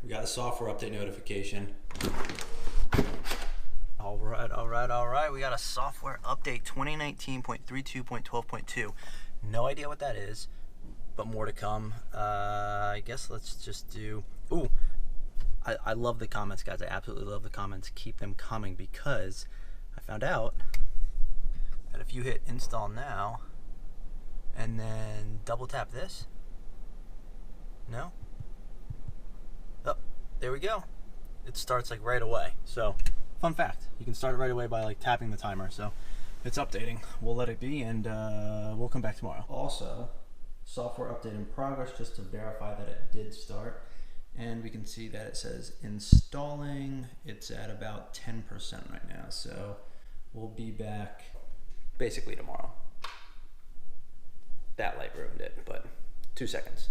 We got a software update notification. All right. We got a software update 2019.32.12.2. No idea what that is, but more to come. I guess let's just do... Ooh, I love the comments, guys. I absolutely love the comments. Keep them coming because I found out that if you hit install now and then double tap this, no? Oh, there we go. It starts like right away. So, fun fact, you can start it right away by like tapping the timer. So, it's updating. We'll let it be and we'll come back tomorrow. Also, software update in progress just to verify that it did start. And we can see that it says installing. It's at about 10% right now. So we'll be back basically tomorrow. That light ruined it, but 2 seconds.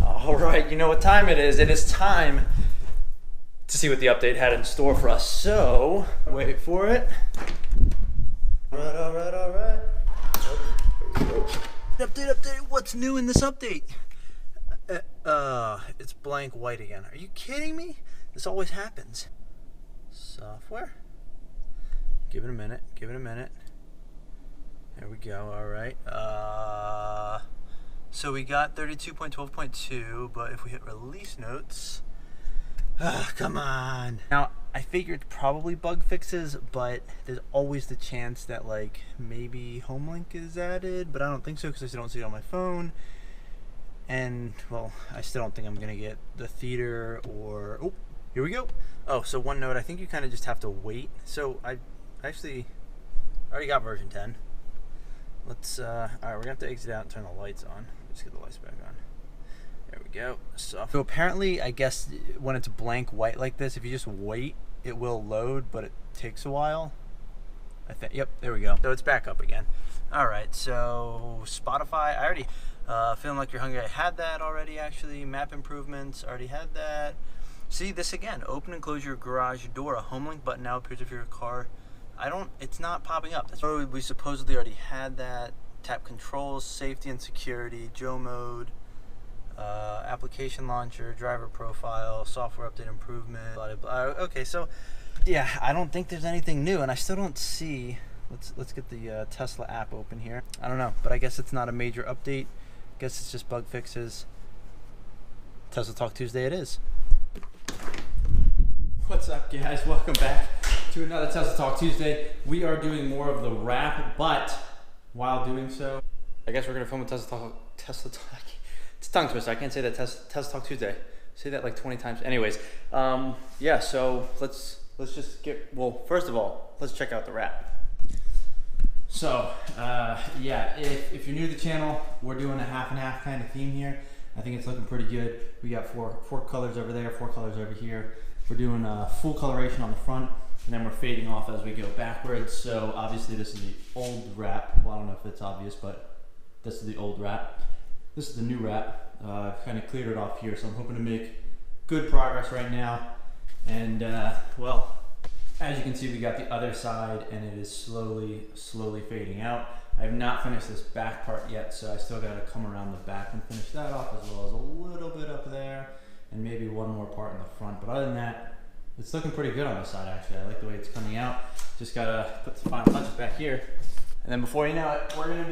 All right, you know what time it is. It is time to see what the update had in store for us. So, wait for it. All right. Update. What's new in this update? It's blank white again. Are you kidding me? This always happens. Software. Give it a minute. There we go. All right. So we got 32.12.2, but if we hit release notes, come on. Now, I figured probably bug fixes, but there's always the chance that like maybe HomeLink is added, but I don't think so because I still don't see it on my phone. And, well, I still don't think I'm going to get the theater or... Oh, here we go. Oh, so one note, I think you kind of just have to wait. So I actually already got version 10. Let's, all right, we're going to have to exit out and turn the lights on. Let's get the lights back on. There we go. So apparently, I guess when it's blank white like this, if you just wait, it will load, but it takes a while. Yep, there we go. So it's back up again. All right, so Spotify, I already... Feeling like you're hungry, I had that already actually. Map improvements, already had that. See this again, open and close your garage door. A HomeLink button now appears if your car. It's not popping up. That's where we supposedly already had that. Tap controls, safety and security, Joe mode, application launcher, driver profile, software update improvement, blah, blah, blah. Okay, so yeah, I don't think there's anything new and I still don't see, let's get the Tesla app open here. I don't know, but I guess it's not a major update. Guess it's just bug fixes. Tesla Talk Tuesday it is. What's up, guys? Welcome back to another Tesla Talk Tuesday. We are doing more of the wrap, but while doing so, I guess we're gonna film a Tesla Talk. It's tongue twister. I can't say that Tesla Talk Tuesday. Say that like 20 times. Anyways, yeah. So let's just get. Well, first of all, let's check out the wrap. So, yeah, if you're new to the channel, we're doing a half and half kind of theme here. I think it's looking pretty good. We got four colors over there, 4 colors over here. We're doing a full coloration on the front, and then we're fading off as we go backwards. So obviously this is the old wrap. Well, I don't know if it's obvious, but this is the old wrap. This is the new wrap. I've kind of cleared it off here, so I'm hoping to make good progress right now. And, well, as you can see, we got the other side and it is slowly fading out. I have not finished this back part yet, so I still got to come around the back and finish that off, as well as a little bit up there and maybe one more part in the front. But other than that, it's looking pretty good on this side actually. I like the way it's coming out. Just got to put the final touches back here. And then before you know it, we're gonna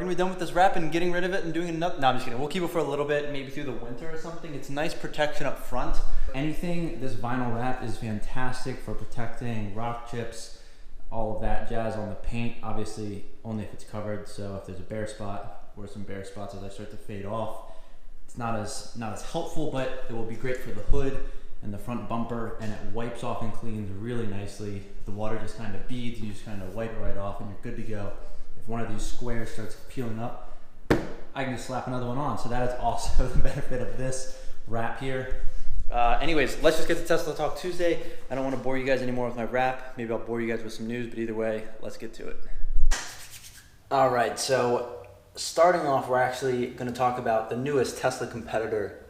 be done with this wrap and getting rid of it and doing another. No, I'm just kidding. We'll keep it for a little bit, maybe through the winter or something. It's nice protection up front. Anything, this vinyl wrap is fantastic for protecting rock chips, all of that jazz on the paint. Obviously, only if it's covered. So if there's a bare spot or some bare spots as I start to fade off, it's not as helpful, but it will be great for the hood and the front bumper, and it wipes off and cleans really nicely. The water just kind of beads, you just kind of wipe it right off and you're good to go. If one of these squares starts peeling up, I can just slap another one on. So that is also the benefit of this wrap here. Anyways, let's just get to Tesla Talk Tuesday. I don't want to bore you guys anymore with my wrap. Maybe I'll bore you guys with some news, but either way, let's get to it. All right, so starting off, we're actually going to talk about the newest Tesla competitor,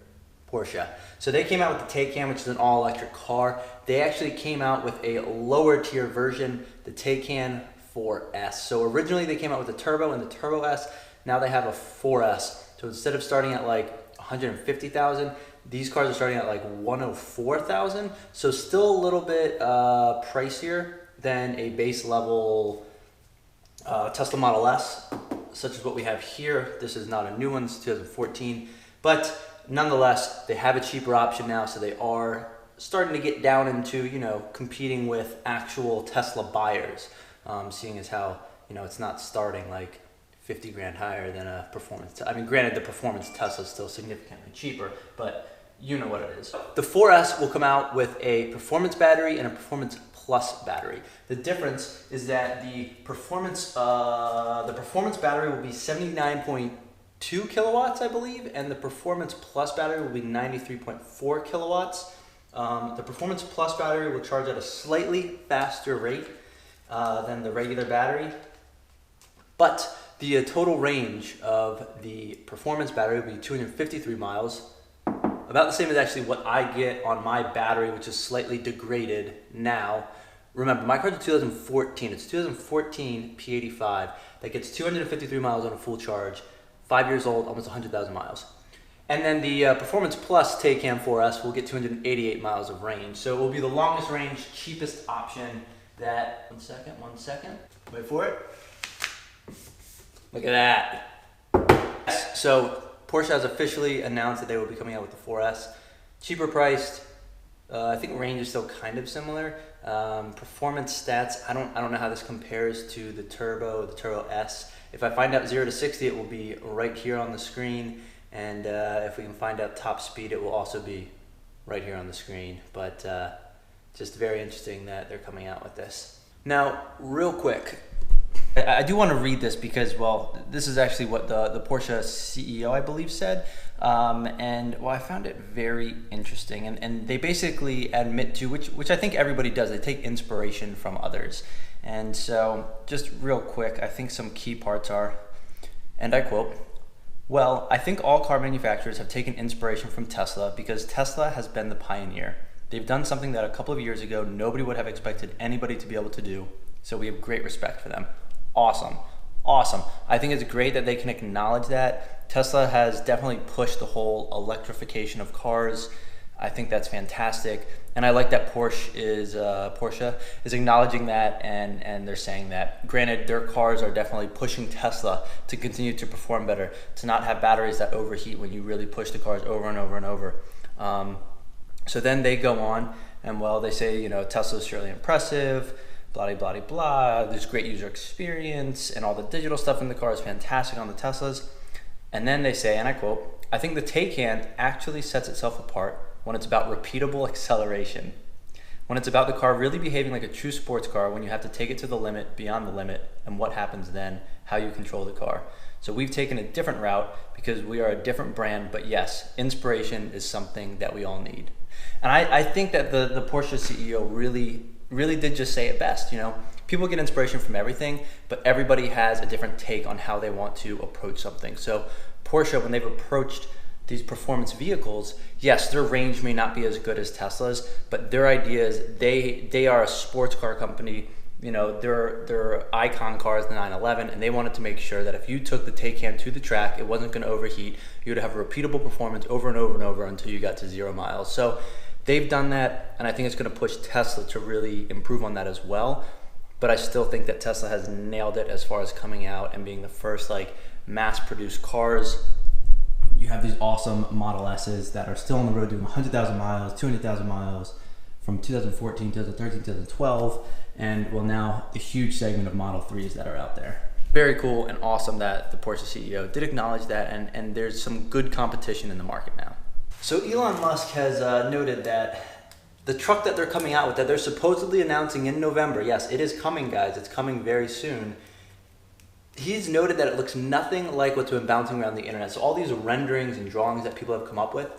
Porsche. So they came out with the Taycan, which is an all-electric car. They actually came out with a lower tier version, the Taycan 4S. So originally they came out with the Turbo and the Turbo S. Now they have a 4S. So instead of starting at like 150,000, These cars are starting at like 104,000, so still a little bit pricier than a base level Tesla Model S, such as what we have here. This is not a new one, it's 2014, but nonetheless, they have a cheaper option now, so they are starting to get down into, you know, competing with actual Tesla buyers, seeing as how, you know, it's not starting like 50 grand higher than a performance. I mean, granted, the performance Tesla is still significantly cheaper, but you know what it is. The 4S will come out with a performance battery and a performance plus battery. The difference is that the performance battery will be 79.2 kilowatts, I believe, and the performance plus battery will be 93.4 kilowatts. The performance plus battery will charge at a slightly faster rate than the regular battery, but the total range of the performance battery will be 253 miles, about the same as actually what I get on my battery, which is slightly degraded now. Remember, my car's a 2014. It's 2014 P85 that gets 253 miles on a full charge, 5 years old, almost 100,000 miles. And then the Performance Plus Taycan 4S will get 288 miles of range. So it will be the longest range, cheapest option that, one second, wait for it. Look at that. So Porsche has officially announced that they will be coming out with the 4S. Cheaper priced, I think range is still kind of similar. Performance stats, I don't know how this compares to the Turbo S. If I find out 0 to 60, it will be right here on the screen. And if we can find out top speed, it will also be right here on the screen. But just very interesting that they're coming out with this. Now, real quick, I do want to read this because, well, this is actually what the Porsche CEO, I believe, said. And, well, I found it very interesting. And they basically admit to, which I think everybody does, they take inspiration from others. And so, just real quick, I think some key parts are, and I quote, "Well, I think all car manufacturers have taken inspiration from Tesla because Tesla has been the pioneer. They've done something that a couple of years ago nobody would have expected anybody to be able to do, so we have great respect for them." Awesome. Awesome. I think it's great that they can acknowledge that. Tesla has definitely pushed the whole electrification of cars. I think that's fantastic. And I like that Porsche is acknowledging that, and they're saying that. Granted, their cars are definitely pushing Tesla to continue to perform better, to not have batteries that overheat when you really push the cars over and over and over. So then they go on and, well, they say, you know, Tesla's surely impressive, blah, blah, blah, blah. There's great user experience and all the digital stuff in the car is fantastic on the Teslas. And then they say, and I quote, "I think the Taycan actually sets itself apart when it's about repeatable acceleration. When it's about the car really behaving like a true sports car, when you have to take it to the limit, beyond the limit, and what happens then, how you control the car." So we've taken a different route because we are a different brand, but yes, inspiration is something that we all need. And I think that the Porsche CEO really did just say it best. You know, people get inspiration from everything, but everybody has a different take on how they want to approach something. So Porsche, when they've approached these performance vehicles, yes, their range may not be as good as Tesla's, but their idea is they are a sports car company. You know, their icon car is the 911, and they wanted to make sure that if you took the Taycan to the track, it wasn't going to overheat. You would have a repeatable performance over and over and over until you got to 0 miles. So they've done that, and I think it's going to push Tesla to really improve on that as well. But I still think that Tesla has nailed it as far as coming out and being the first like mass-produced cars. You have these awesome Model S's that are still on the road doing 100,000 miles, 200,000 miles from 2014, 2013, 2012, and well, now a huge segment of Model 3s that are out there. Very cool and awesome that the Porsche CEO did acknowledge that, and there's some good competition in the market now. So Elon Musk has noted that the truck that they're coming out with, that they're supposedly announcing in November, yes, it is coming, guys, it's coming very soon. He's noted that it looks nothing like what's been bouncing around the internet. So all these renderings and drawings that people have come up with,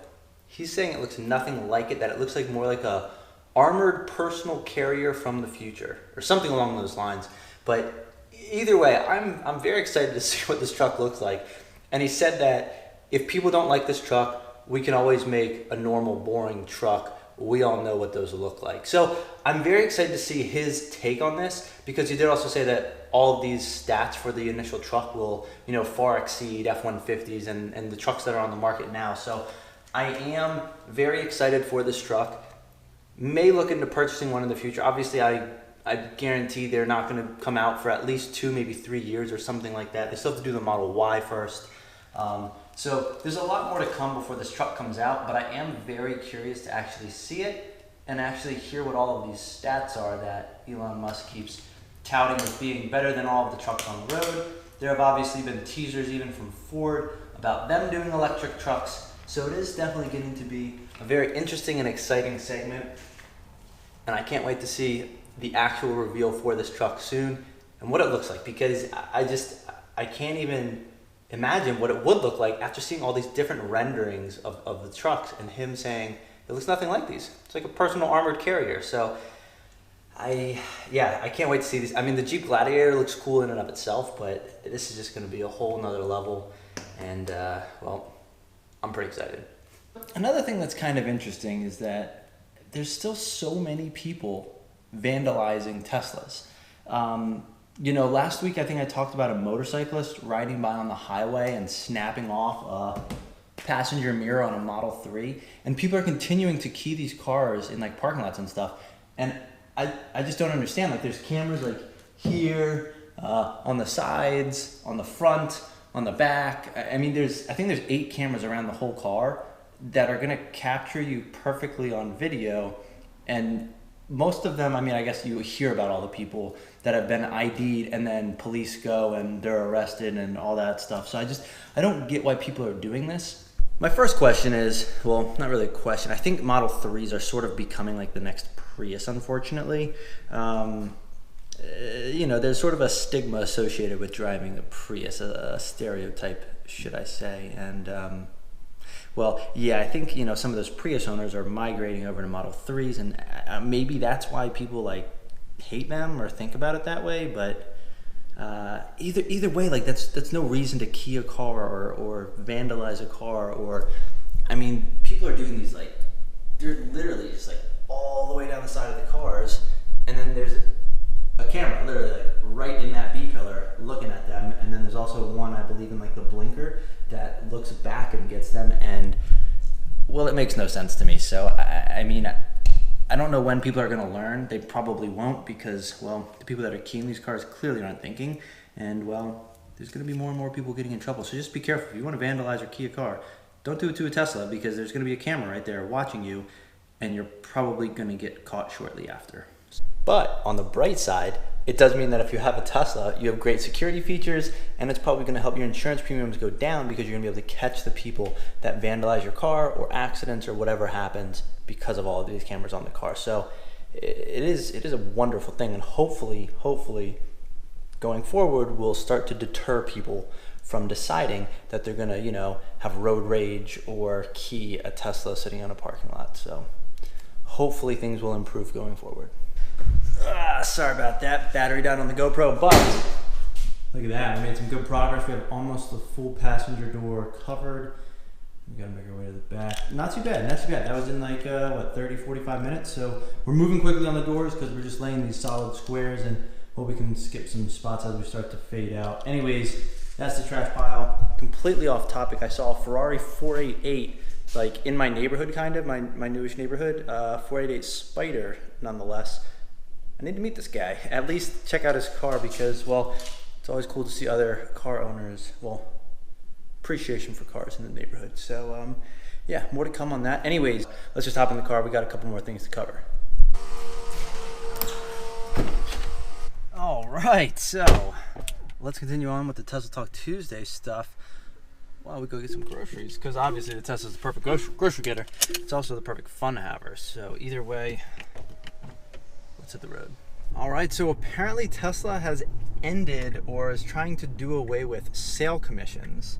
he's saying it looks nothing like it, that it looks like more like a armored personal carrier from the future or something along those lines. But either way, I'm very excited to see what this truck looks like. And he said that if people don't like this truck, we can always make a normal, boring truck. We all know what those look like. So I'm very excited to see his take on this, because he did also say that all of these stats for the initial truck will, you know, far exceed F-150s and the trucks that are on the market now. So I am very excited for this truck. May look into purchasing one in the future. Obviously, I guarantee they're not going to come out for at least 2, maybe 3 years or something like that. They still have to do the Model Y first. So there's a lot more to come before this truck comes out, but I am very curious to actually see it and actually hear what all of these stats are that Elon Musk keeps touting as being better than all of the trucks on the road. There have obviously been teasers even from Ford about them doing electric trucks. So it is definitely getting to be a very interesting and exciting segment. And I can't wait to see the actual reveal for this truck soon and what it looks like, because I can't even imagine what it would look like after seeing all these different renderings of the trucks and him saying it looks nothing like these. It's like a personal armored carrier. So I can't wait to see these. I mean, the Jeep Gladiator looks cool in and of itself, but this is just going to be a whole nother level. And well, I'm pretty excited. Another thing that's kind of interesting is that there's still so many people vandalizing Teslas. You know, last week I think I talked about a motorcyclist riding by on the highway and snapping off a passenger mirror on a Model 3, and people are continuing to key these cars in like parking lots and stuff. And I just don't understand. Like, there's cameras like here, on the sides, on the front, on the back. I mean, I think there's 8 cameras around the whole car that are gonna capture you perfectly on video. And most of them, I mean, I guess you hear about all the people that have been ID'd and then police go and they're arrested and all that stuff. So I don't get why people are doing this. My first question is, well, not really a question. I think Model 3s are sort of becoming like the next Prius, unfortunately. You know, there's sort of a stigma associated with driving a Prius, a stereotype, should I say. And well, yeah, I think, you know, some of those Prius owners are migrating over to Model 3s, and maybe that's why people like hate them or think about it that way. But either way, like that's no reason to key a car or vandalize a car. Or, I mean, people are doing these, like, they're literally just like all the way down the side of the cars, and then there's a camera literally like right in that B-pillar looking at them, and then there's also one, I believe, in like the blinker that looks back and gets them. And well, it makes no sense to me. So I mean, I don't know when people are going to learn. They probably won't, because, well, the people that are keying these cars clearly aren't thinking, and well, there's going to be more and more people getting in trouble. So just be careful. If you want to vandalize or key a car, don't do it to a Tesla, because there's going to be a camera right there watching you, and you're probably going to get caught shortly after. But on the bright side, it does mean that if you have a Tesla, you have great security features, and it's probably going to help your insurance premiums go down, because you're going to be able to catch the people that vandalize your car or accidents or whatever happens because of all of these cameras on the car. So it is a wonderful thing, and hopefully going forward will start to deter people from deciding that they're going to, you know, have road rage or key a Tesla sitting on a parking lot. So hopefully things will improve going forward. Sorry about that. Battery down on the GoPro, but Look at that, we made some good progress. We have almost the full passenger door covered. We gotta make our way to the back. Not too bad, not too bad. That was in like, what, 30, 45 minutes? So we're moving quickly on the doors because we're just laying these solid squares, and hope we can skip some spots as we start to fade out. Anyways, that's the trash pile. Completely off topic, I saw a Ferrari 488 like in my neighborhood, kind of, my newish neighborhood, 488 Spider nonetheless. I need to meet this guy, at least check out his car, because, well, it's always cool to see other car owners, well, appreciation for cars in the neighborhood. So yeah, more to come on that. Anyways, let's just hop in the car. We got a couple more things to cover. All right, so let's continue on with the Tesla Talk Tuesday stuff while we go get some groceries, because obviously the Tesla's the perfect grocery getter. It's also the perfect fun haver. So either way, let's hit the road. All right, so apparently Tesla has ended or is trying to do away with sale commissions.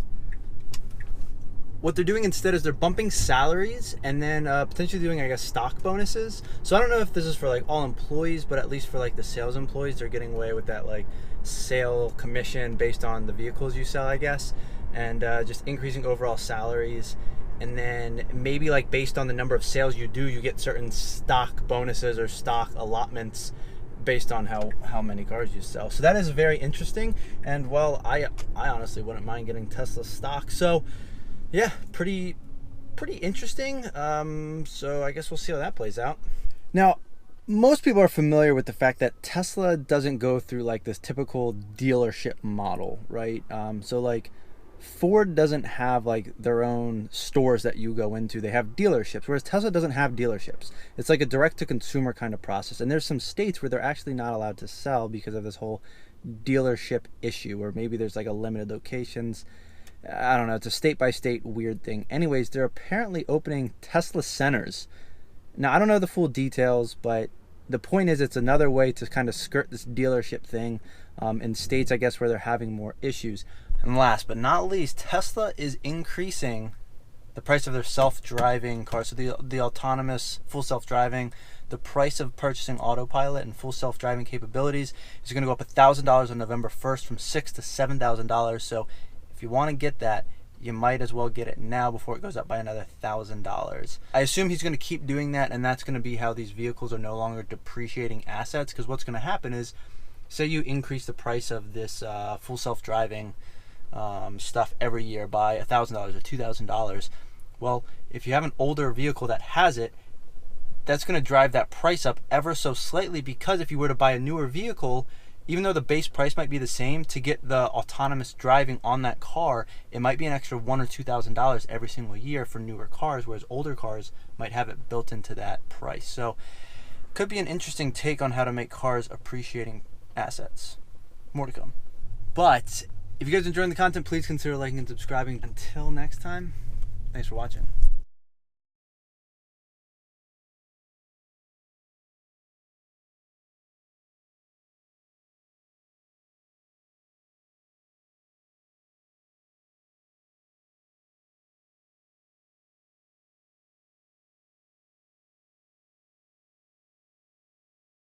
What they're doing instead is they're bumping salaries and then potentially doing, I guess, stock bonuses. So I don't know if this is for like all employees, but at least for like the sales employees, they're getting away with that like sale commission based on the vehicles you sell, I guess, and just increasing overall salaries. And then maybe like based on the number of sales you do, you get certain stock bonuses or stock allotments based on how many cars you sell. So that is very interesting. And well, I honestly wouldn't mind getting Tesla stock. So yeah, pretty pretty interesting. So I guess we'll see how that plays out. Now, most people are familiar with the fact that Tesla doesn't go through like this typical dealership model, right? So like Ford doesn't have like their own stores that you go into. They have dealerships, whereas Tesla doesn't have dealerships. It's like a direct to consumer kind of process. And there's some states where they're actually not allowed to sell because of this whole dealership issue, or maybe there's like a limited locations. I don't know. It's a state by state weird thing. Anyways, they're apparently opening Tesla centers. Now, I don't know the full details, but the point is it's another way to kind of skirt this dealership thing in states, I guess, where they're having more issues. And last but not least, Tesla is increasing the price of their self-driving cars. So the autonomous full self-driving, the price of purchasing autopilot and full self-driving capabilities is going to go up $1,000 on November 1st from $6,000 to $7,000. So if you want to get that, you might as well get it now before it goes up by another $1,000. I assume he's going to keep doing that, and that's going to be how these vehicles are no longer depreciating assets, because what's going to happen is, say you increase the price of this full self-driving stuff every year by $1,000 or $2,000. Well, if you have an older vehicle that has it, that's going to drive that price up ever so slightly, because if you were to buy a newer vehicle, even though the base price might be the same, to get the autonomous driving on that car, it might be an extra $1,000 or $2,000 every single year for newer cars, whereas older cars might have it built into that price. So could be an interesting take on how to make cars appreciating assets. More to come. But if you guys are enjoying the content, please consider liking and subscribing. Until next time, thanks for watching.